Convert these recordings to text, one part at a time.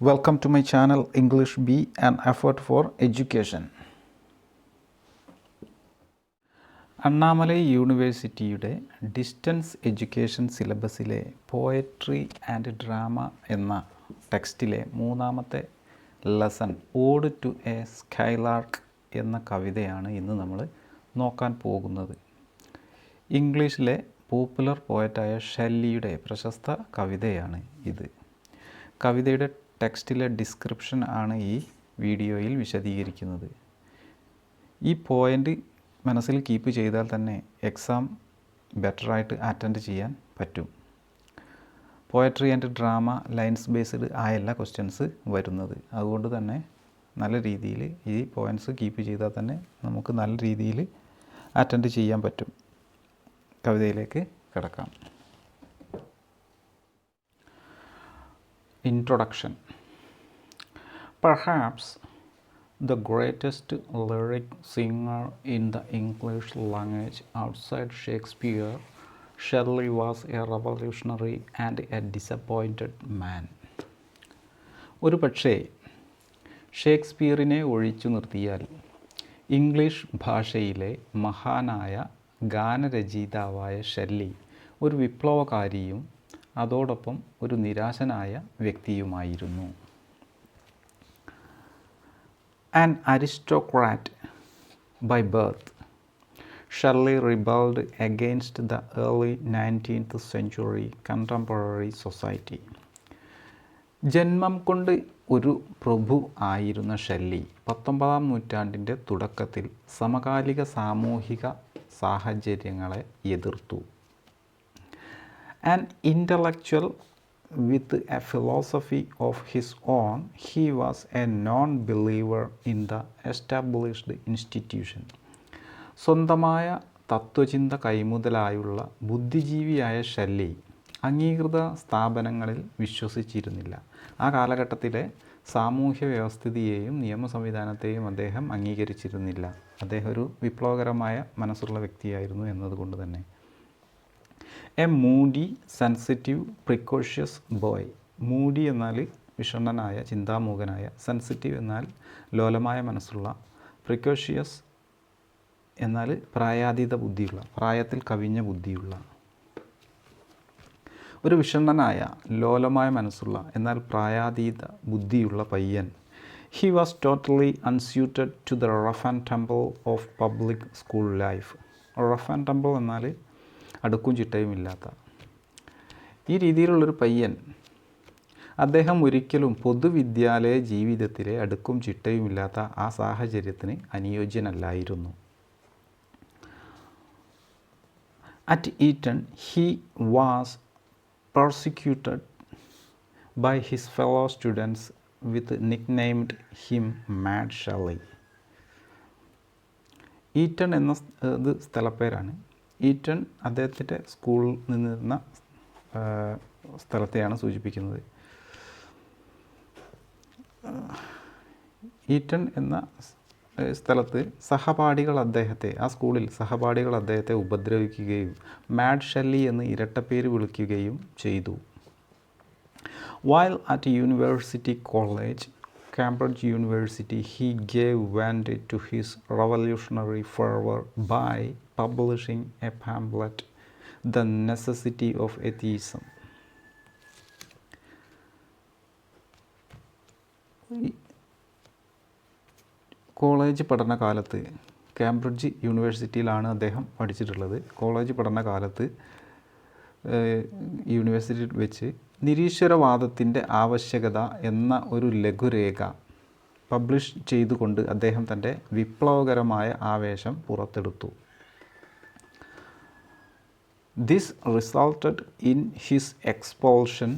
Welcome to my channel English B, an effort for education. Annamalai യൂണിവേഴ്സിറ്റിയുടെ distance education സിലബസിലെ poetry and drama എന്ന ടെക്സ്റ്റിലെ മൂന്നാമത്തെ lesson ode to a skylark എന്ന കവിതയാണ് ഇന്ന് നമ്മൾ നോക്കാൻ പോകുന്നത്. ഇംഗ്ലീഷിലെ പോപ്പുലർ പോയറ്റായ ഷെല്ലിയുടെ പ്രശസ്ത കവിതയാണ് ഇത്. കവിതയുടെ ടെക്സ്റ്റിലെ ഡിസ്ക്രിപ്ഷൻ ആണ് ഈ വീഡിയോയിൽ വിശദീകരിക്കുന്നത്. ഈ പോയിൻ്റ് മനസ്സിൽ കീപ്പ് ചെയ്താൽ തന്നെ എക്സാം ബെറ്ററായിട്ട് അറ്റൻഡ് ചെയ്യാൻ പറ്റും. Poetry and drama lines based ആയല്ല ക്വസ്റ്റ്യൻസ് വരുന്നത്. അതുകൊണ്ട് തന്നെ നല്ല രീതിയിൽ ഈ പോയിൻറ്റ്സ് കീപ്പ് ചെയ്താൽ തന്നെ നമുക്ക് നല്ല രീതിയിൽ അറ്റൻഡ് ചെയ്യാൻ പറ്റും. കവിതയിലേക്ക് കിടക്കാം. Introduction. Perhaps the greatest lyric singer in the English language outside Shakespeare, Shelley was a revolutionary and a disappointed man. ഒരു പക്ഷേ ഷേക്സ്പിയറിനെ ഒഴിച്ചു നിർത്തിയാൽ ഇംഗ്ലീഷ് ഭാഷയിലെ മഹാനായ ഗാനരചയിതാവായ ഷെല്ലി ഒരു വിപ്ലവകാരിയും അതോടൊപ്പം ഒരു നിരാശനായ വ്യക്തിയുമായിരുന്നു. An aristocrat by birth, Shelley rebelled against the early 19th century contemporary society. ജന്മം കൊണ്ട് ഒരു പ്രഭു ആയിരുന്ന ഷെല്ലി 19-ാം നൂറ്റാണ്ടിൻ്റെ തുടക്കത്തിൽ സമകാലിക സാമൂഹിക സാഹചര്യങ്ങളെ എതിർത്തു. An intellectual with a philosophy of his own, he was a non-believer in the established institution. സ്വന്തമായ തത്വചിന്ത കൈമുതലായുള്ള ബുദ്ധിജീവിയായ ഷെല്ലി അംഗീകൃത സ്ഥാപനങ്ങളിൽ വിശ്വസിച്ചിരുന്നില്ല. ആ കാലഘട്ടത്തിലെ സാമൂഹ്യ വ്യവസ്ഥിതിയെയും നിയമ സംവിധാനത്തെയും അദ്ദേഹം അംഗീകരിച്ചിരുന്നില്ല. അദ്ദേഹം ഒരു വിപ്ലവകരമായ മനസ്സുള്ള വ്യക്തിയായിരുന്നു എന്നതുകൊണ്ട് തന്നെ. A Moody sensitive precautious boy. Moody എന്നാൽ വിഷണ്ണനായ ചിന്താമൂകനായ, സെൻസിറ്റീവ് എന്നാൽ ലോലമായ മനസ്സുള്ള, പ്രിക്കോഷ്യസ് എന്നാൽ പ്രായാതീത ബുദ്ധിയുള്ള, പ്രായത്തിൽ കവിഞ്ഞ ബുദ്ധിയുള്ള. ഒരു വിഷണ്ണനായ ലോലമായ മനസ്സുള്ള എന്നാൽ പ്രായാതീത ബുദ്ധിയുള്ള പയ്യൻ. He was totally unsuited to the rough and tumble of public school life. Rough and tumble എന്നാൽ അടുക്കും ചിട്ടയും ഇല്ലാത്ത ഈ രീതിയിലുള്ളൊരു പയ്യൻ. അദ്ദേഹം ഒരിക്കലും പൊതുവിദ്യാലയ ജീവിതത്തിലെ അടുക്കും ചിട്ടയുമില്ലാത്ത ആ സാഹചര്യത്തിന് അനുയോജ്യനല്ലായിരുന്നു. At Eton he was persecuted by his fellow students with nicknamed him mad Shelley. Eton എന്ന ഇത് സ്ഥലപ്പേരാണ്. ഈറ്റൺ അദ്ദേഹത്തിൻ്റെ സ്കൂളിൽ നിന്നിരുന്ന സ്ഥലത്തെയാണ് സൂചിപ്പിക്കുന്നത്. ഈറ്റൺ എന്ന സ്ഥലത്ത് ആ സ്കൂളിൽ സഹപാഠികൾ അദ്ദേഹത്തെ ഉപദ്രവിക്കുകയും മാഡ് ഷെല്ലി എന്ന് ഇരട്ടപ്പേര് വിളിക്കുകയും ചെയ്തു. While at University College, Cambridge University, he gave vent to his revolutionary fervor by publishing a pamphlet, The Necessity of Atheism. College പഠനകാലത്ത്, കാംബ്രിഡ്ജ് യൂണിവേഴ്സിറ്റിയിലാണ് അദ്ദേഹം പഠിച്ചിട്ടുള്ളത്. കോളേജ് പഠനകാലത്ത് യൂണിവേഴ്സിറ്റിയിൽ വെച്ച് നിരീശ്വരവാദത്തിൻ്റെ ആവശ്യകത എന്ന ഒരു ലഘുരേഖ പബ്ലിഷ് ചെയ്തുകൊണ്ട് അദ്ദേഹം തൻ്റെ വിപ്ലവകരമായ ആവേശം പുറത്തെടുത്തു. This resulted in his expulsion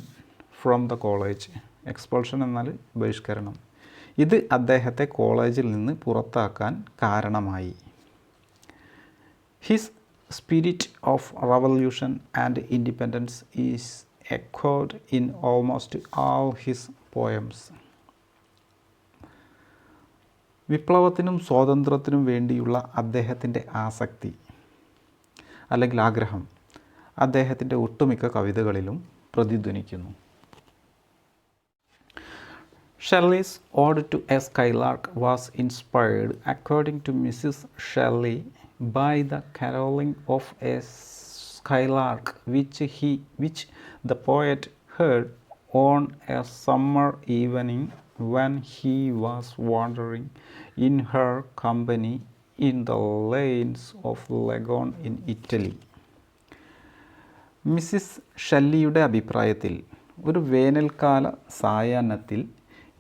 from the college. Expulsion എന്നാൽ ബഹിഷ്കരണം. ഇത് അദ്ദേഹത്തെ കോളേജിൽ നിന്ന് പുറത്താക്കാൻ കാരണമായി. His spirit of revolution and independence is echoed in almost all his poems. വിപ്ലവത്തിനും സ്വാതന്ത്ര്യത്തിനും വേണ്ടിയുള്ള അദ്ദേഹത്തിൻ്റെ ആസക്തി അല്ലെങ്കിൽ ആഗ്രഹം അദ്ദേഹത്തിൻ്റെ ഒട്ടുമിക്ക കവിതകളിലും പ്രതിധ്വനിക്കുന്നു. Shelley's Ode to a Skylark was inspired, according to Mrs. Shelley, by the caroling of a skylark which the poet heard on a summer evening when he was wandering in her company in the lanes of Leghorn in Italy. Mrs ഷെല്ലിയുടെ അഭിപ്രായത്തിൽ ഒരു വേനൽക്കാല സായാഹ്നത്തിൽ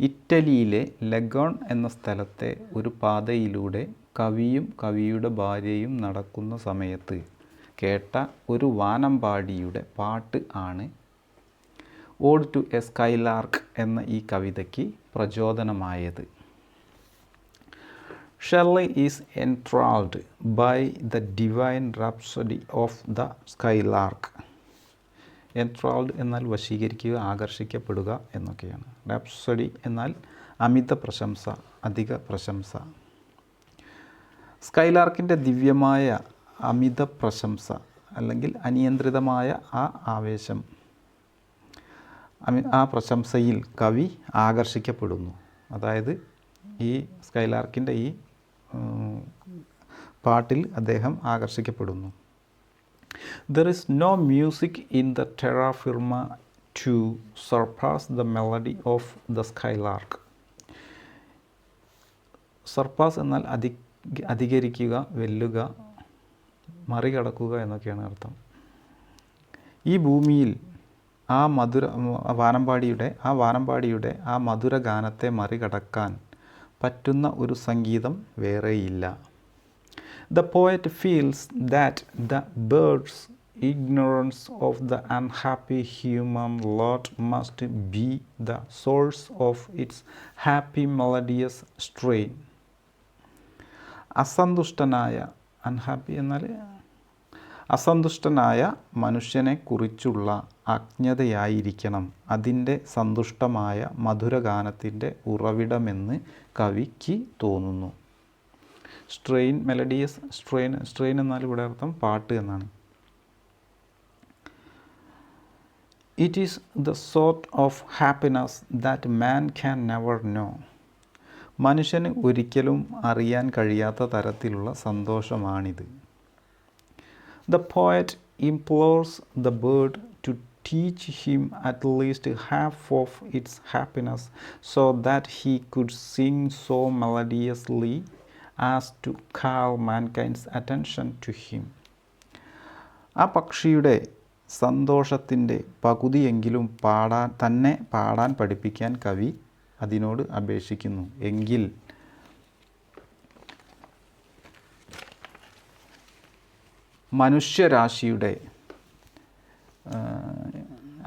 ഇറ്റലിയിലെ leghorn എന്ന സ്ഥലത്തെ ഒരു പാതയിലൂടെ കവിയും കവിയുടെ ഭാര്യയും നടക്കുന്ന സമയത്ത് കേട്ട ഒരു വാനമ്പാടിയുടെ പാട്ട് ആണ് ഓഡ് ടു എ സ്കൈലാർക്ക് എന്ന ഈ കവിതയ്ക്ക് പ്രചോദനമായത്. Shelley is enthralled by the divine rhapsody of the Skylark. Enthralled എന്നാൽ വശീകരിക്കുക, ആകർഷിക്കപ്പെടുക എന്നൊക്കെയാണ്. റാപ്സഡി എന്നാൽ അമിത പ്രശംസ, അധിക പ്രശംസ. സ്കൈലാർക്കിൻ്റെ ദിവ്യമായ അമിത പ്രശംസ അല്ലെങ്കിൽ അനിയന്ത്രിതമായ ആ ആവേശം, ആ പ്രശംസയിൽ കവി ആകർഷിക്കപ്പെടുന്നു. അതായത് ഈ സ്കൈലാർക്കിൻ്റെ ഈ പാട്ടിൽ അദ്ദേഹം ആകർഷിക്കപ്പെടുന്നു. There is no music in the terra firma to surpass the melody of the skylark. Surpass എന്നാൽ അധികരിക്കുക, വെല്ലുക, മറികടക്കുക എന്നൊക്കെയാണ് അർത്ഥം. ഈ ഭൂമിയിൽ ആ വാനമ്പാടിയുടെ ആ മധുര ഗാനത്തെ മറികടക്കാൻ പറ്റുന്ന ഒരു സംഗീതം വേറെയില്ല. The poet feels that the bird's ignorance of the unhappy human lot must be the source of its happy melodious strain. അസന്തുഷ്ടനായ മനുഷ്യനെ കുറിച്ചുള്ള അജ്ഞതയായിരിക്കണം അതിൻ്റെ സന്തുഷ്ടമായ മധുരഗാനത്തിൻ്റെ ഉറവിടമെന്ന് കവിക്ക് തോന്നുന്നു. സ്ട്രെയിൻ, മെലഡിയസ് സ്ട്രെയിൻ എന്നാൽ ഇവിടെ അർത്ഥം പാട്ട് എന്നാണ്. It is the sort of happiness that man can never know. മനുഷ്യന് ഒരിക്കലും അറിയാൻ കഴിയാത്ത തരത്തിലുള്ള സന്തോഷമാണിത്. The poet implores the bird to teach him at least half of its happiness so that he could sing so melodiously as to call mankind's attention to him. ആ പക്ഷിയുടെ സന്തോഷത്തിൻ്റെ പകുതിയെങ്കിലും പാടാൻ പഠിപ്പിക്കാൻ കവി അതിനോട് അപേക്ഷിക്കുന്നു. എങ്കിൽ മനുഷ്യരാശിയുടെ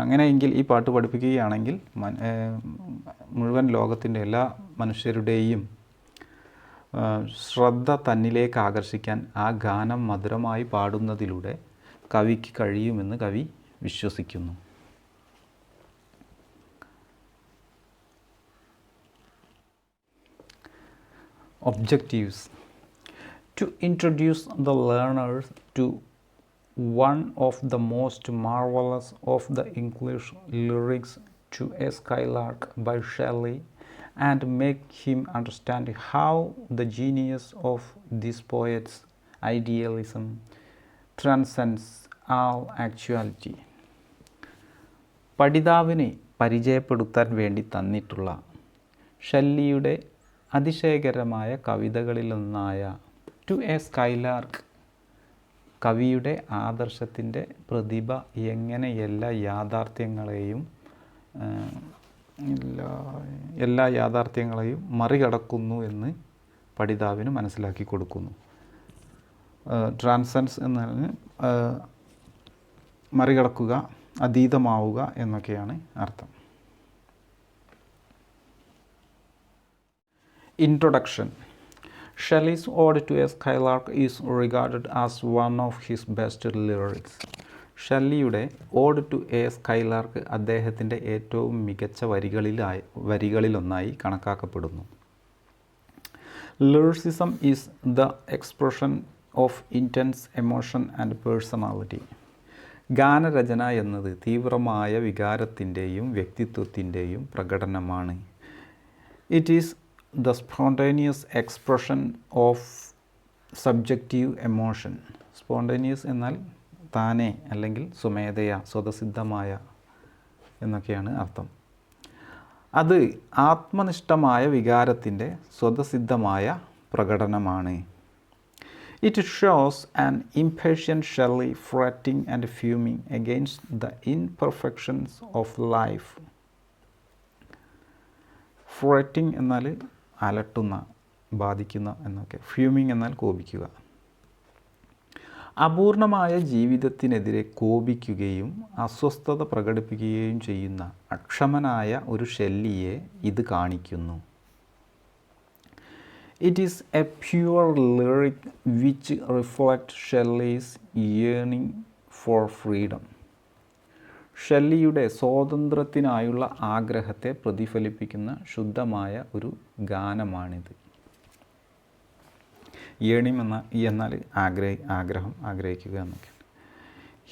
അങ്ങനെയെങ്കിൽ ഈ പാട്ട് പഠിപ്പിക്കുകയാണെങ്കിൽ മുഴുവൻ ലോകത്തിൻ്റെ എല്ലാ മനുഷ്യരുടെയും ശ്രദ്ധ തന്നിലേക്ക് ആകർഷിക്കാൻ ആ ഗാനം മധുരമായി പാടുന്നതിലൂടെ കവിക്ക് കഴിയുമെന്ന് കവി വിശ്വസിക്കുന്നു. Objectives: to introduce the learners to one of the most marvelous of the English lyrics, to a Skylark by Shelley, and make him understand how the genius of this poet's idealism transcends all actuality. പഠിതാവിനെ പരിചയപ്പെടുത്താൻ വേണ്ടി തന്നിട്ടുള്ള ഷെല്ലിയുടെ അതിശയകരമായ കവിതകളിലൊന്നായ to a skylark കവിയുടെ ആദർശത്തിൻ്റെ പ്രതിഭ എങ്ങനെ എല്ലാ യാഥാർത്ഥ്യങ്ങളെയും മറികടക്കുന്നു എന്ന് പഠിതാവിന് മനസ്സിലാക്കി കൊടുക്കുന്നു. ട്രാൻസെൻസ് എന്നതിന് മറികടക്കുക, അതീതമാവുക എന്നൊക്കെയാണ് അർത്ഥം. Introduction. Shelley's Ode to a Skylark is regarded as one of his best lyrics. ഷെല്ലിയുടെ ഓഡ് ടു എ സ്കൈലാർക്ക് അദ്ദേഹത്തിൻ്റെ ഏറ്റവും മികച്ച വരികളിലൊന്നായി കണക്കാക്കപ്പെടുന്നു. Lyricism is the expression of intense emotion and personality. ഗാനരചന എന്നത് തീവ്രമായ വികാരത്തിൻ്റെയും വ്യക്തിത്വത്തിൻ്റെയും പ്രകടനമാണ്. It is the spontaneous expression of subjective emotion. Spontaneous എന്നാൽ താനെ അല്ലെങ്കിൽ സ്വമേധയാ, സ്വതസിദ്ധമായ എന്നൊക്കെയാണ് അർത്ഥം. അത് ആത്മനിഷ്ഠമായ വികാരത്തിൻ്റെ സ്വതസിദ്ധമായ പ്രകടനമാണ്. It shows an impatient Shelley fretting and fuming against the imperfections of life. Fretting എന്നാൽ അലട്ടുന്ന, ബാധിക്കുന്ന എന്നൊക്കെ. ഫ്യൂമിങ് എന്നാൽ കോപിക്കുക. അപൂർണമായ ജീവിതത്തിനെതിരെ കോപിക്കുകയും അസ്വസ്ഥത പ്രകടിപ്പിക്കുകയും ചെയ്യുന്ന അക്ഷമനായ ഒരു ഷെല്ലിയെ ഇത് കാണിക്കുന്നു. It is a pure lyric which reflects Shelley's yearning for freedom. ഷെല്ലിയുടെ സ്വാതന്ത്ര്യത്തിനായുള്ള ആഗ്രഹത്തെ പ്രതിഫലിപ്പിക്കുന്ന ശുദ്ധമായ ഒരു ഗാനമാണിത്. yearning എന്നാൽ ആഗ്രഹം, ആഗ്രഹിക്കുക എന്നൊക്കെ.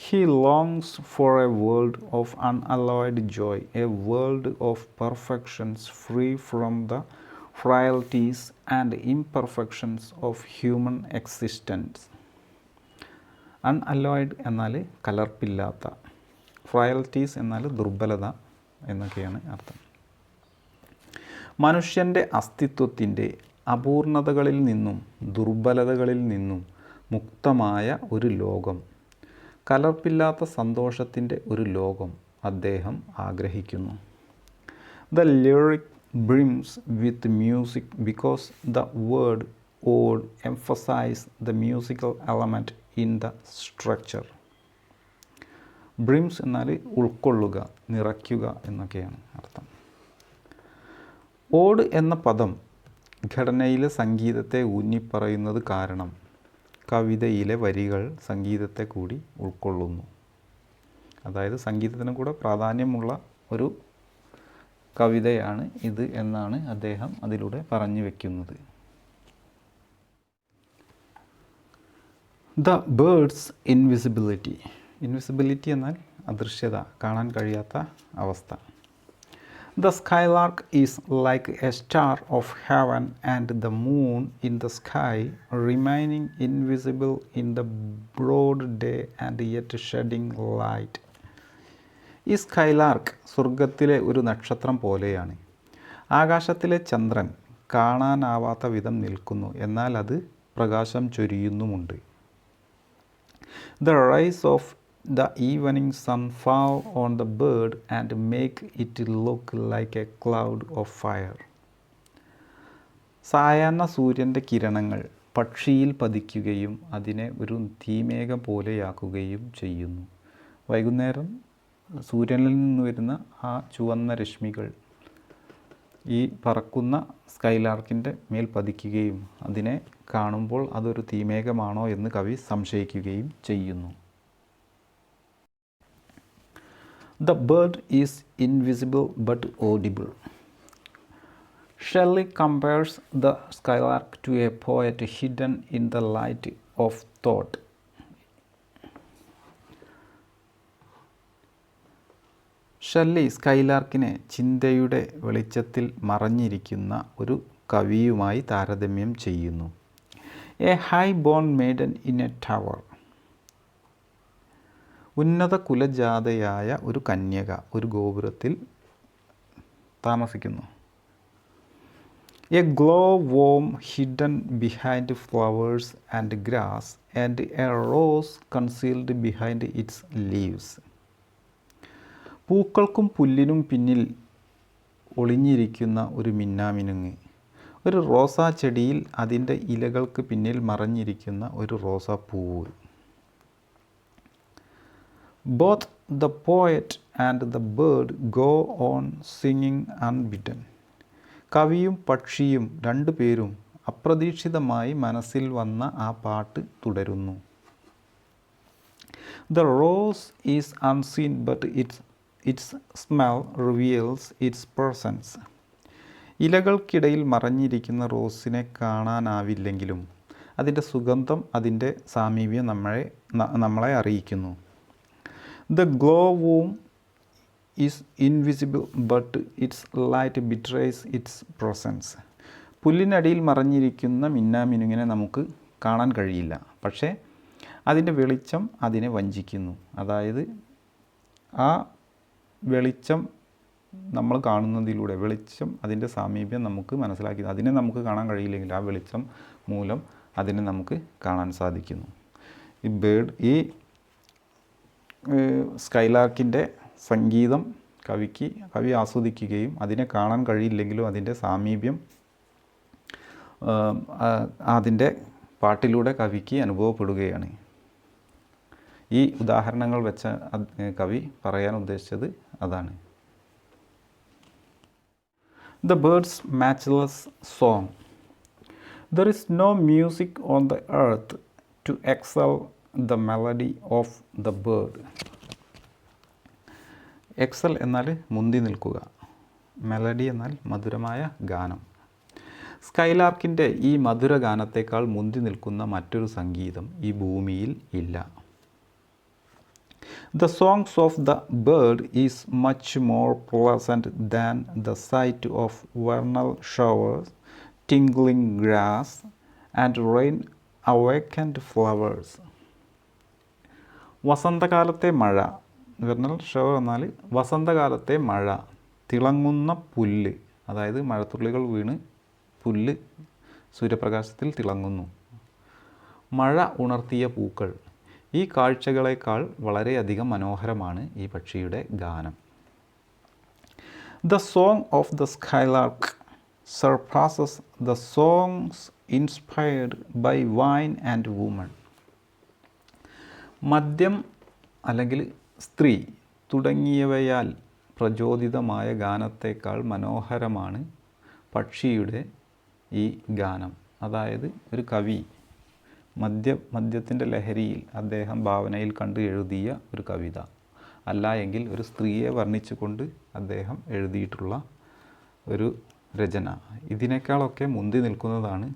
He longs for a world of unalloyed joy, a world of perfections free from the frailties and imperfections of human existence. Unalloyed എന്നാൽ കലർപ്പില്ലാത്ത, ഫ്രയൽറ്റീസ് എന്നാൽ ദുർബലത എന്നൊക്കെയാണ് അർത്ഥം. മനുഷ്യൻ്റെ അസ്തിത്വത്തിൻ്റെ അപൂർണതകളിൽ നിന്നും ദുർബലതകളിൽ നിന്നും മുക്തമായ ഒരു ലോകം, കലർപ്പില്ലാത്ത സന്തോഷത്തിൻ്റെ ഒരു ലോകം അദ്ദേഹം ആഗ്രഹിക്കുന്നു. The lyric brims with music because the word ode emphasizes the musical element in the structure. brims എന്നാൽ ഉൾക്കൊള്ളുക, നിറയ്ക്കുക എന്നൊക്കെയാണ് അർത്ഥം. ഓഡ് എന്ന പദം ഘടനയിലെ സംഗീതത്തെ ഊന്നിപ്പറയുന്നത് കാരണം കവിതയിലെ വരികൾ സംഗീതത്തെ കൂടി ഉൾക്കൊള്ളുന്നു. അതായത് സംഗീതത്തിന് കൂടെ പ്രാധാന്യമുള്ള ഒരു കവിതയാണ് ഇത് എന്നാണ് അദ്ദേഹം അതിലൂടെ പറഞ്ഞു വയ്ക്കുന്നത്. The birds invisibility. ഇൻവിസിബിലിറ്റി എന്നാൽ അദൃശ്യത, കാണാൻ കഴിയാത്ത അവസ്ഥ. The skylark is like a star of heaven and the moon in the sky, remaining invisible in the broad day and yet shedding light. ഈ സ്കൈലാർക്ക് സ്വർഗത്തിലെ ഒരു നക്ഷത്രം പോലെയാണ്. ആകാശത്തിലെ ചന്ദ്രൻ കാണാനാവാത്ത വിധം നിൽക്കുന്നു, എന്നാൽ അത് പ്രകാശം ചൊരിയുന്നുമുണ്ട്. The rays of the evening sun fall on the bird and make it look like a cloud of fire. സായാഹ്ന സൂര്യൻ്റെ കിരണങ്ങൾ പക്ഷിയിൽ പതിക്കുകയും അതിനെ ഒരു തീമേഘം പോലെയാക്കുകയും ചെയ്യുന്നു. വൈകുന്നേരം സൂര്യനിൽ നിന്ന് വരുന്ന ആ ചുവന്ന രശ്മികൾ ഈ പറക്കുന്ന സ്കൈലാർക്കിൻ്റെ മേൽ പതിക്കുകയും അതിനെ കാണുമ്പോൾ അതൊരു തീമേഘമാണോ എന്ന് കവി സംശയിക്കുകയും ചെയ്യുന്നു. The bird is invisible but audible. Shelley compares the skylark to a poet hidden in the light of thought. Shelley സ്കൈലാർക്കിനെ ചിന്തയുടെ വെളിച്ചത്തിൽ മറഞ്ഞിരിക്കുന്ന ഒരു കവിയുമായി താരതമ്യം ചെയ്യുന്നു. A high born maiden in a tower. ഉന്നത കുലജാതയായ ഒരു കന്യക ഒരു ഗോപുരത്തിൽ താമസിക്കുന്നു. A glow worm hidden behind flowers and grass and a rose concealed behind its leaves. പൂക്കൾക്കും പുല്ലിനും പിന്നിൽ ഒളിഞ്ഞിരിക്കുന്ന ഒരു മിന്നാമിനുങ്ങ്, ഒരു റോസാ ചെടിയിൽ അതിൻ്റെ ഇലകൾക്ക് പിന്നിൽ മറഞ്ഞിരിക്കുന്ന ഒരു റോസാപ്പൂവ്. Both the poet and the bird go on singing unbidden. കവിയും പക്ഷിയും രണ്ടുപേരും അപ്രതീക്ഷിതമായി മനസ്സിൽ വന്ന ആ പാട്ട് തുടരുന്നു. The rose is unseen but its smell reveals its presence. ഇലകൾക്കിടയിൽ മറഞ്ഞിരിക്കുന്ന റോസിനെ കാണാനാവില്ലെങ്കിലും അതിൻ്റെ സുഗന്ധം അതിൻ്റെ സാമീപ്യം നമ്മളെ അറിയിക്കുന്നു. The glowworm is invisible, but its light betrays its presence. പുല്ലിനടിയിൽ മറഞ്ഞിരിക്കുന്ന മിന്നാമിനുങ്ങിനെ നമുക്ക് കാണാൻ കഴിയില്ല, പക്ഷേ അതിൻ്റെ വെളിച്ചം അതിനെ വഞ്ചിക്കുന്നു. അതായത് ആ വെളിച്ചം നമ്മൾ കാണുന്നതിലൂടെ, വെളിച്ചം അതിൻ്റെ സാമീപ്യം നമുക്ക് മനസ്സിലാക്കി, അതിനെ നമുക്ക് കാണാൻ കഴിയില്ലെങ്കിൽ ആ വെളിച്ചം മൂലം അതിനെ നമുക്ക് കാണാൻ സാധിക്കുന്നു. ഈ സ്കൈലാർക്കിൻ്റെ സംഗീതം കവി ആസ്വദിക്കുകയും അതിനെ കാണാൻ കഴിയില്ലെങ്കിലും അതിൻ്റെ സാമീപ്യം അതിൻ്റെ പാട്ടിലൂടെ കവിക്ക് അനുഭവപ്പെടുകയാണ്. ഈ ഉദാഹരണങ്ങൾ വെച്ച കവി പറയാൻ ഉദ്ദേശിച്ചത് അതാണ്. The bird's matchless song. There is no music on the earth to excel the melody of the bird. Excel എന്നാൽ മുന്തി നിൽക്കുക, മെലഡി എന്നാൽ മധുരമായ ഗാനം. സ്കൈലാർക്കിൻ്റെ ഈ മധുര ഗാനത്തേക്കാൾ മുന്തി നിൽക്കുന്ന മറ്റൊരു സംഗീതം ഈ ഭൂമിയിൽ ഇല്ല. The songs of the bird is much more pleasant than the sight of vernal showers, tingling grass, and rain-awakened flowers. വസന്തകാലത്തെ മഴ, വെർണൽ ഷവർ എന്നാൽ വസന്തകാലത്തെ മഴ, തിളങ്ങുന്ന പുല്ല്, അതായത് മഴത്തുള്ളികൾ വീണ് പുല്ല് സൂര്യപ്രകാശത്തിൽ തിളങ്ങുന്നു, മഴ ഉണർത്തിയ പൂക്കൾ, ഈ കാഴ്ചകളേക്കാൾ വളരെയധികം മനോഹരമാണ് ഈ പക്ഷിയുടെ ഗാനം. The song of the skylark surpasses the songs inspired by wine and woman. മദ്യം അല്ലെങ്കിൽ സ്ത്രീ തുടങ്ങിയവയാൽ പ്രചോദിതമായ ഗാനത്തേക്കാൾ മനോഹരമാണ് പക്ഷിയുടെ ഈ ഗാനം. അതായത് ഒരു കവി മദ്യത്തിൻ്റെ ലഹരിയിൽ അദ്ദേഹം ഭാവനയിൽ കണ്ട് എഴുതിയ ഒരു കവിത, അല്ല എങ്കിൽ ഒരു സ്ത്രീയെ വർണ്ണിച്ചുകൊണ്ട് അദ്ദേഹം എഴുതിയിട്ടുള്ള ഒരു രചന, ഇതിനേക്കാളൊക്കെ മുന്തി നിൽക്കുന്നതാണ്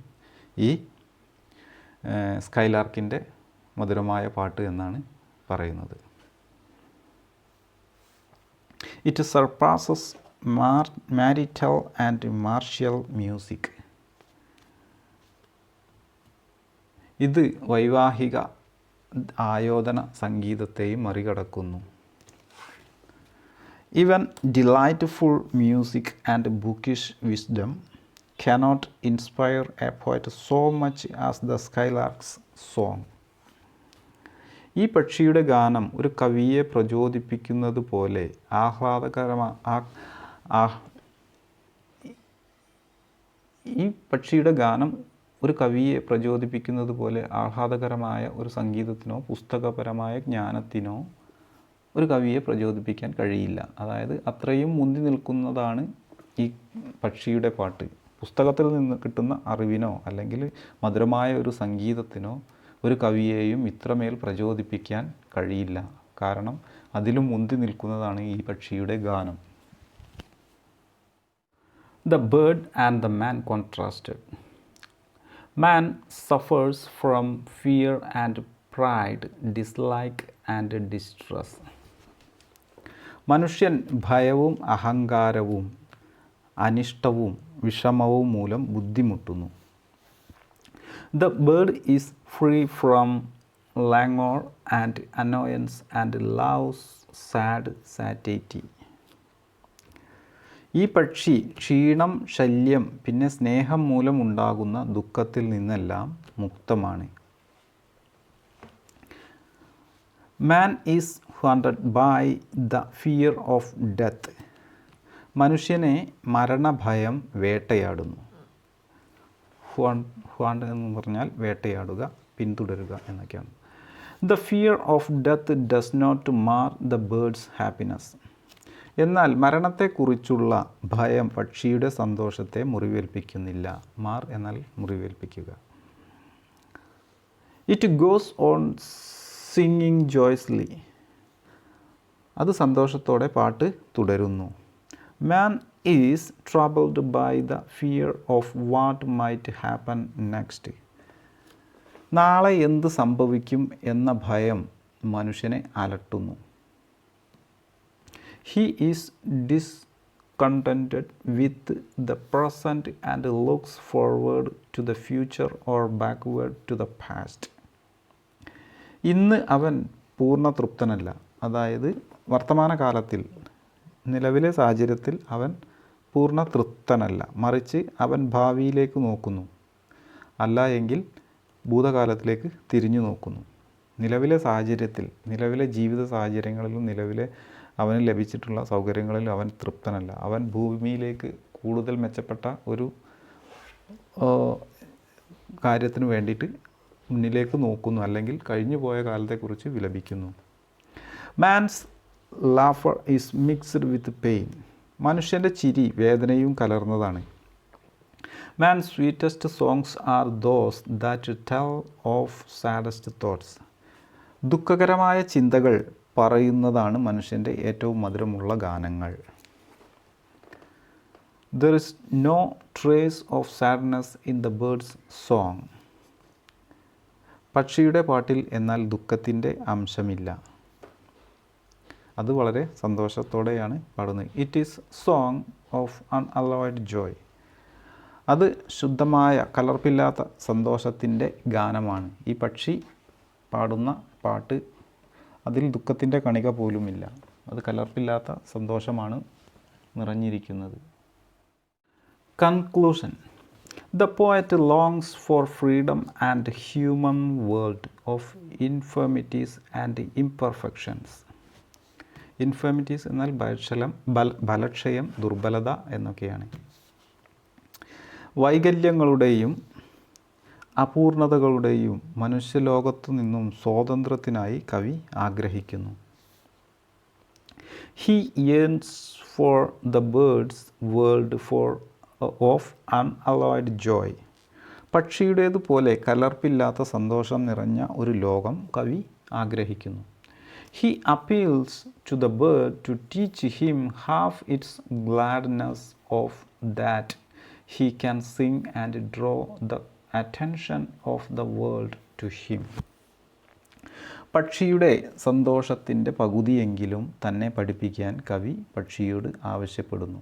ഈ സ്കൈലാർക്കിൻ്റെ മധുരമായ പാട്ട് എന്നാണ് പറയുന്നത്. It surpasses marital and martial music. ഇത് വൈവാഹിക ആയോധന സംഗീതത്തെയും മറികടക്കുന്നു. Even delightful music and bookish wisdom cannot inspire a poet so much as the skylark's song. ഈ പക്ഷിയുടെ ഗാനം ഒരു കവിയെ പ്രചോദിപ്പിക്കുന്നത് പോലെ ഈ പക്ഷിയുടെ ഗാനം ഒരു കവിയെ പ്രചോദിപ്പിക്കുന്നത് പോലെ ആഹ്ലാദകരമായ ഒരു സംഗീതത്തിനോ പുസ്തകപരമായ ജ്ഞാനത്തിനോ ഒരു കവിയെ പ്രചോദിപ്പിക്കാൻ കഴിയില്ല. അതായത് അത്രയും മുന്തി നിൽക്കുന്നതാണ് ഈ പക്ഷിയുടെ പാട്ട്. പുസ്തകത്തിൽ നിന്ന് കിട്ടുന്ന അറിവിനോ അല്ലെങ്കിൽ മധുരമായ ഒരു സംഗീതത്തിനോ ഒരു കവിയെയും ഇത്രമേൽ പ്രചോദിപ്പിക്കാൻ കഴിയില്ല. കാരണം അതിലും മുന്തി നിൽക്കുന്നതാണ് ഈ പക്ഷിയുടെ ഗാനം. The bird and the man contrasted. Man suffers from fear and pride, dislike and distress. മനുഷ്യൻ ഭയവും അഹങ്കാരവും അനിഷ്ടവും വിഷമവും മൂലം ബുദ്ധിമുട്ടുന്നു. The bird is free from languor and annoyance and loves sad satiety. ഈ പക്ഷി ക്ഷീണം, ശല്യം, പിന്നെ സ്നേഹം മൂലം ഉണ്ടാകുന്ന ദുഃഖത്തിൽ നിന്നെല്ലാം മുക്തമാണ്. Man is haunted by the fear of death. മനുഷ്യനെ മരണഭയം വേട്ടയാടുന്നു. ഹുവാണ്ട് എന്ന് പറഞ്ഞാൽ വേട്ടയാടുക, പിന്തുടരുക എന്നൊക്കെയാണ്. The fear of death does not mar the bird's happiness. എന്നാൽ മരണത്തെക്കുറിച്ചുള്ള ഭയം പക്ഷിയുടെ സന്തോഷത്തെ മുറിവേൽപ്പിക്കുന്നില്ല. മാർ എന്നാൽ മുറിവേൽപ്പിക്കുക. It goes on singing joyously. അത് സന്തോഷത്തോടെ പാട്ട് തുടരുന്നു. Man is troubled by the fear of what might happen next. നാളെ എന്ത് സംഭവിക്കും എന്ന ഭയം മനുഷ്യനെ അലട്ടുന്നു. He is discontented with the present and looks forward to the future or backward to the past. ഇന്ന് അവൻ പൂർണ്ണ തൃപ്തനല്ല. അതായത് വർത്തമാനകാലത്തിൽ നിലവിലെ സാഹചര്യത്തിൽ അവൻ പൂർണ്ണ തൃപ്തനല്ല, മറിച്ച് അവൻ ഭാവിയിലേക്ക് നോക്കുന്നു, അല്ല എങ്കിൽ ഭൂതകാലത്തിലേക്ക് തിരിഞ്ഞു നോക്കുന്നു. നിലവിലെ സാഹചര്യത്തിൽ, നിലവിലെ ജീവിത സാഹചര്യങ്ങളിലും നിലവിലെ അവന് ലഭിച്ചിട്ടുള്ള സൗകര്യങ്ങളിൽ അവൻ തൃപ്തനല്ല. അവൻ ഭൂമിയിലേക്ക് കൂടുതൽ മെച്ചപ്പെട്ട ഒരു കാര്യത്തിന് വേണ്ടിയിട്ട് മുന്നിലേക്ക് നോക്കുന്നു, അല്ലെങ്കിൽ കഴിഞ്ഞു പോയ കാലത്തെക്കുറിച്ച് വിലപിക്കുന്നു. Man's laughter is mixed with pain. മനുഷ്യൻ്റെ ചിരി വേദനയും കലർന്നതാണ്. Man's sweetest songs are those that tell of saddest thoughts. ദുഃഖകരമായ ചിന്തകൾ പറയുന്നതാണ് മനുഷ്യൻ്റെ ഏറ്റവും മധുരമുള്ള ഗാനങ്ങൾ. There is no trace of sadness in the bird's song. പക്ഷിയുടെ പാട്ടിൽ എന്നാൽ ദുഃഖത്തിൻ്റെ അംശമില്ല. അത് വളരെ സന്തോഷത്തോടെയാണ് പാടുന്നത്. It is song of unalloyed joy. അത് ശുദ്ധമായ കലർപ്പില്ലാത്ത സന്തോഷത്തിൻ്റെ ഗാനമാണ്. ഈ പക്ഷി പാടുന്ന പാട്ട് അതിൽ ദുഃഖത്തിൻ്റെ കണിക പോലുമില്ല. അത് കലർപ്പില്ലാത്ത സന്തോഷമാണ് നിറഞ്ഞിരിക്കുന്നത്. Conclusion. The poet longs for freedom and human world of infirmities and imperfections. Infirmities എന്നാൽ ബലക്ഷയം, ദുർബലത എന്നൊക്കെയാണ്. വൈകല്യങ്ങളുടെയും അപൂർണതകളുടെയും മനുഷ്യലോകത്തു നിന്നും സ്വാതന്ത്ര്യത്തിനായി കവി ആഗ്രഹിക്കുന്നു. He yearns for the birds' world of unalloyed joy. പക്ഷിയുടേതുപോലെ കലർപ്പില്ലാത്ത സന്തോഷം നിറഞ്ഞ ഒരു ലോകം കവി ആഗ്രഹിക്കുന്നു. He appeals to the bird to teach him half its gladness of that he can sing and draw the attention of the world to him. പക്ഷിയുടെ സന്തോഷത്തിൻ്റെ പകുതിയെങ്കിലും തന്നെ പഠിപ്പിക്കാൻ കവി പക്ഷിയോട് ആവശ്യപ്പെടുന്നു.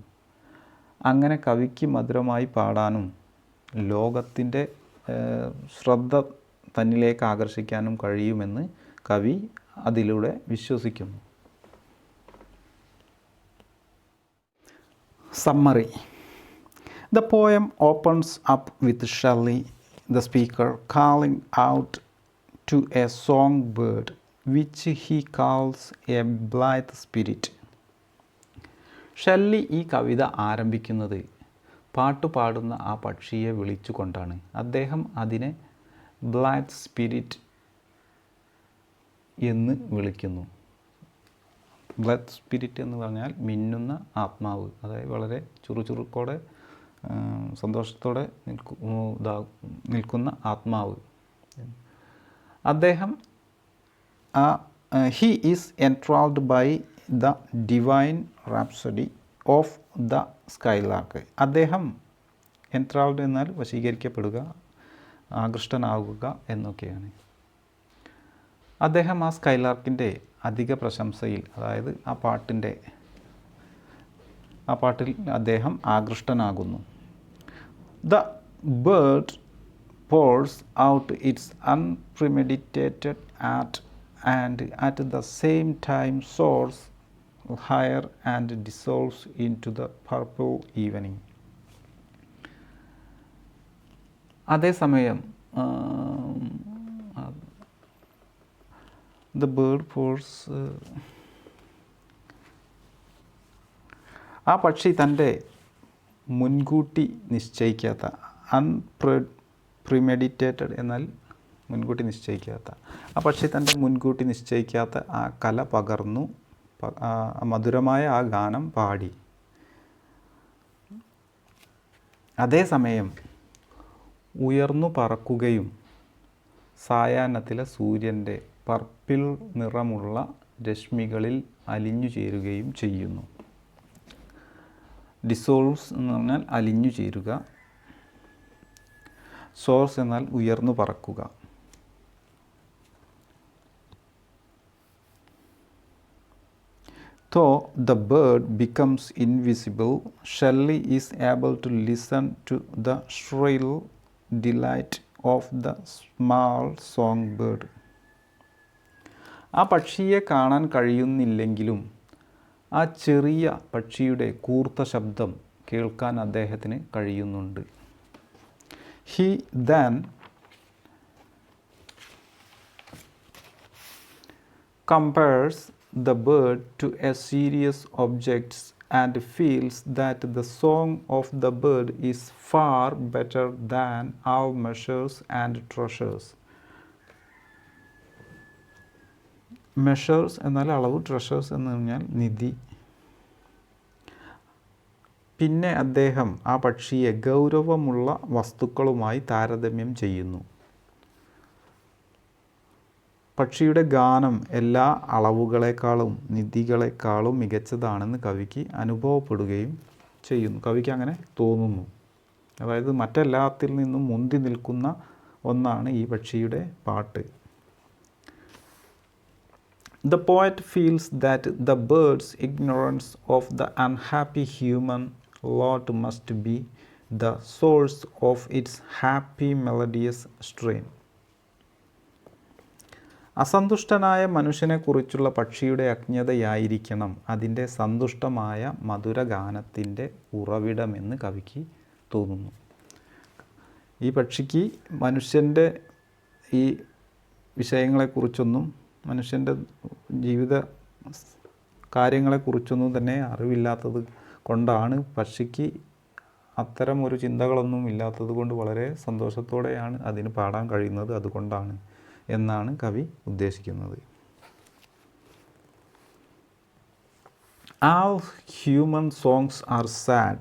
അങ്ങനെ കവിക്ക് മധുരമായി പാടാനും ലോകത്തിൻ്റെ ശ്രദ്ധ തന്നിലേക്ക് ആകർഷിക്കാനും കഴിയുമെന്ന് കവി അതിലൂടെ വിശ്വസിക്കുന്നു. Summary. The poem opens up with Shelley, the speaker, calling out to a songbird, which he calls a blithe spirit. Shelley ഈ കവിത ആരംഭിക്കുന്നത് പാട്ടുപാടുന്ന ആ പക്ഷിയെ വിളിച്ചുകൊണ്ടാണ്. അദ്ദേഹം അതിനെ ബ്ലൈത്ത് സ്പിരിറ്റ് എന്ന് വിളിക്കുന്നു. ബ്ലൈത്ത് സ്പിരിറ്റ് എന്ന് പറഞ്ഞാൽ മിന്നുന്ന ആത്മാവ്, അതായത് വളരെ ചുറുചുറുക്കോടെ സന്തോഷത്തോടെ നിൽക്കുന്ന ആത്മാവ്. അദ്ദേഹം he is enthralled by the divine rhapsody of the Skylark. അദ്ദേഹം enthralled എന്നാൽ വശീകരിക്കപ്പെടുക, ആകൃഷ്ടനാവുക എന്നൊക്കെയാണ്. അദ്ദേഹം ആ സ്കൈലാർക്കിൻ്റെ അധിക പ്രശംസയിൽ, അതായത് ആ പാട്ടിൽ അദ്ദേഹം ആകൃഷ്ടനാകുന്നു. The bird pours out its unpremeditated art and at the same time soars higher and dissolves into the purple evening. അതേസമയം the bird pours ആ പക്ഷി തൻ്റെ മുൻകൂട്ടി നിശ്ചയിക്കാത്ത, പ്രിമെഡിറ്റേറ്റഡ് എന്നാൽ മുൻകൂട്ടി നിശ്ചയിക്കാത്ത, ആ പക്ഷി തൻ്റെ മുൻകൂട്ടി നിശ്ചയിക്കാത്ത ആ കല പകർന്നു, മധുരമായ ആ ഗാനം പാടി. അതേസമയം ഉയർന്നു പറക്കുകയും സായാഹ്നത്തിലെ സൂര്യൻ്റെ പർപ്പിൾ നിറമുള്ള രശ്മികളിൽ അലിഞ്ഞു ചേരുകയും ചെയ്യുന്നു. ഡിസോൾവ്സ് എന്ന് പറഞ്ഞാൽ അലിഞ്ഞു ചേരുക, സോഴ്സ് എന്നാൽ ഉയർന്നു പറക്കുക. Though the bird becomes invisible, Shelley is able to listen to the shrill delight of the small songbird. ആ പക്ഷിയെ കാണാൻ കഴിയുന്നില്ലെങ്കിലും ആ ചെറിയ പക്ഷിയുടെ കൂർത്ത ശബ്ദം കേൾക്കാൻ അദ്ദേഹത്തിന് കഴിയുന്നുണ്ട്. He then compares the bird to a serious objects and feels that the song of the bird is far better than all measures and treasures. Measures എന്നാൽ അളവ്, treasures എന്ന് പറഞ്ഞാൽ നിധി. പിന്നെ അദ്ദേഹം ആ പക്ഷിയെ ഗൗരവമുള്ള വസ്തുക്കളുമായി താരതമ്യം ചെയ്യുന്നു. പക്ഷിയുടെ ഗാനം എല്ലാ അളവുകളെക്കാളും നിധികളെക്കാളും മികച്ചതാണെന്ന് കവിക്ക് അനുഭവപ്പെടുകയും ചെയ്യുന്നു. കവിക്ക് അങ്ങനെ തോന്നുന്നു. അതായത് മറ്റെല്ലാത്തിൽ നിന്നും മുന്തി നിൽക്കുന്ന ഒന്നാണ് ഈ പക്ഷിയുടെ പാട്ട്. The poet feels that the bird's ignorance of the unhappy human lot must be the source of its happy melodious strain. അസന്തുഷ്ടനായ മനുഷ്യനെക്കുറിച്ചുള്ള പക്ഷിയുടെ അജ്ഞതയായിരിക്കണം അതിൻ്റെ സന്തുഷ്ടമായ മധുരഗാനത്തിൻ്റെ ഉറവിടമെന്ന് കവിക്ക് തോന്നുന്നു. ഈ പക്ഷിക്ക് മനുഷ്യൻ്റെ ഈ വിഷയങ്ങളെക്കുറിച്ചൊന്നും, മനുഷ്യൻ്റെ ജീവിത കാര്യങ്ങളെക്കുറിച്ചൊന്നും തന്നെ അറിവില്ലാത്തത് കൊണ്ടാണ്, പക്ഷിക്ക് അത്തരം ഒരു ചിന്തകളൊന്നും ഇല്ലാത്തത് കൊണ്ട് വളരെ സന്തോഷത്തോടെയാണ് അതിന് പാടാൻ കഴിയുന്നത്, അതുകൊണ്ടാണ് എന്നാണ് കവി ഉദ്ദേശിക്കുന്നത്. All human songs are sad.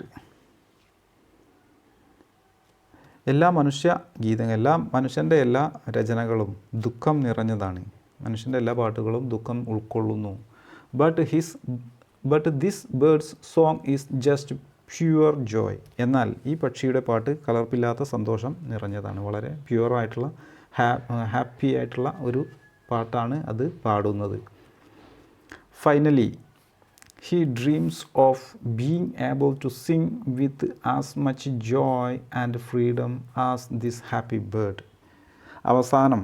എല്ലാ മനുഷ്യൻ്റെ എല്ലാ രചനകളും ദുഃഖം നിറഞ്ഞതാണ്. മനുഷ്യൻ്റെ എല്ലാ പാട്ടുകളും ദുഃഖം ഉൾക്കൊള്ളുന്നു. But this bird's song is just pure joy. എന്നാൽ ഈ പക്ഷിയുടെ പാട്ട് കലർപ്പില്ലാത്ത സന്തോഷം നിറഞ്ഞതാണ്. വളരെ പ്യുവറായിട്ടുള്ള ഹാപ്പി ആയിട്ടുള്ള ഒരു പാട്ടാണ് അത് പാടുന്നത്. Finally, he dreams of being able to sing with as much joy and freedom as this happy bird. അവസാനം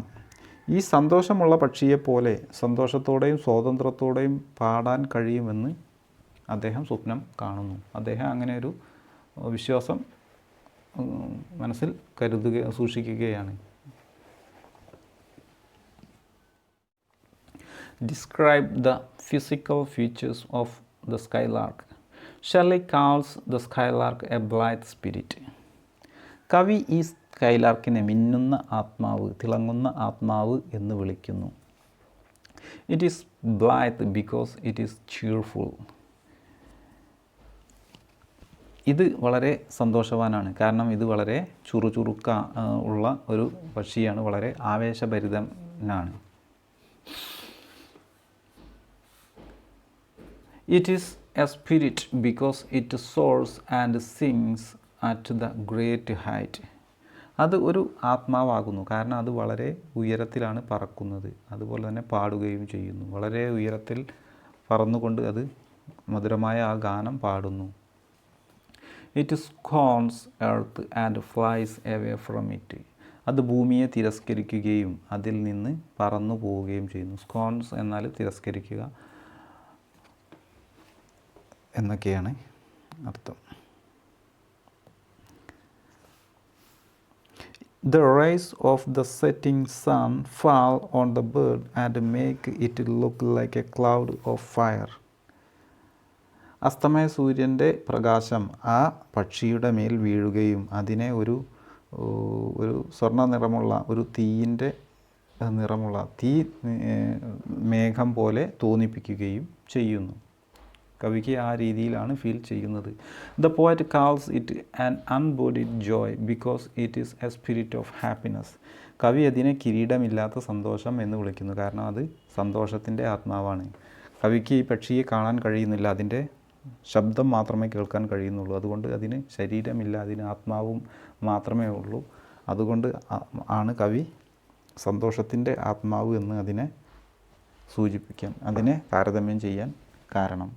ഈ സന്തോഷമുള്ള പക്ഷിയെപ്പോലെ സന്തോഷത്തോടെയും സ്വാതന്ത്ര്യത്തോടെയും പാടാൻ കഴിയുമെന്ന് അദ്ദേഹം സ്വപ്നം കാണുന്നു. അദ്ദേഹം അങ്ങനെ ഒരു വിശ്വാസം മനസ്സിൽ സൂക്ഷിക്കുകയാണ്. Describe the physical features of the skylark. Shelley calls the skylark a blithe spirit. കവി ഈ സ്കൈലാർക്കിനെ മിന്നുന്ന ആത്മാവ്, തിളങ്ങുന്ന ആത്മാവ് എന്ന് വിളിക്കുന്നു. It is blithe because it is cheerful. ഇത് വളരെ സന്തോഷവാനാണ്, കാരണം ഇത് വളരെ ചുറുചുറുക്ക ഉള്ള ഒരു പക്ഷിയാണ്, വളരെ ആവേശഭരിതനാണ്. It is a spirit because it soars and sings at the great height. അത് ഒരു ആത്മാവാകുന്നു, കാരണം അത് വളരെ ഉയരത്തിലാണ് പറക്കുന്നത്, അതുപോലെ തന്നെ പാടുകയും ചെയ്യുന്നു. വളരെ ഉയരത്തിൽ പറന്നുകൊണ്ട് അത് മധുരമായ ആ ഗാനം പാടുന്നു. It scorns earth and flies away from it. അത് ഭൂമിയെ തിരസ്കരിക്കുകയും അതിൽ നിന്ന് പറന്നു പോവുകയും ചെയ്യുന്നു. സ്കോൺസ് എന്നാൽ തിരസ്കരിക്കുക എന്നൊക്കെയാണ് അർത്ഥം. The rays of the setting sun fall on the bird and make it look like a cloud of fire. അസ്തമയ സൂര്യൻ്റെ പ്രകാശം ആ പക്ഷിയുടെ മേൽ വീഴുകയും അതിനെ ഒരു സ്വർണ്ണ നിറമുള്ള ഒരു തീയിൻ്റെ നിറമുള്ള തീ മേഘം പോലെ തോന്നിപ്പിക്കുകയും ചെയ്യുന്നു. കവിക്ക് ആ രീതിയിലാണ് ഫീൽ ചെയ്യുന്നത്. The poet calls it an unbodied joy because it is a spirit of happiness. കവി അതിനെ കിരീടമില്ലാത്ത സന്തോഷം എന്ന് വിളിക്കുന്നു, കാരണം അത് സന്തോഷത്തിൻ്റെ ആത്മാവാണ്. കവിക്ക് ഈ പക്ഷിയെ കാണാൻ കഴിയുന്നില്ല, അതിൻ്റെ ശബ്ദം മാത്രമേ കേൾക്കാൻ കഴിയുന്നുള്ളൂ. അതുകൊണ്ട് അതിന് ശരീരമില്ല, അതിന് ആത്മാവും മാത്രമേ ഉള്ളൂ. അതുകൊണ്ട് ആണ് കവി സന്തോഷത്തിൻ്റെ ആത്മാവ് എന്ന് അതിനെ സൂചിപ്പിക്കാൻ, അതിനെ താരതമ്യം ചെയ്യാൻ കാരണം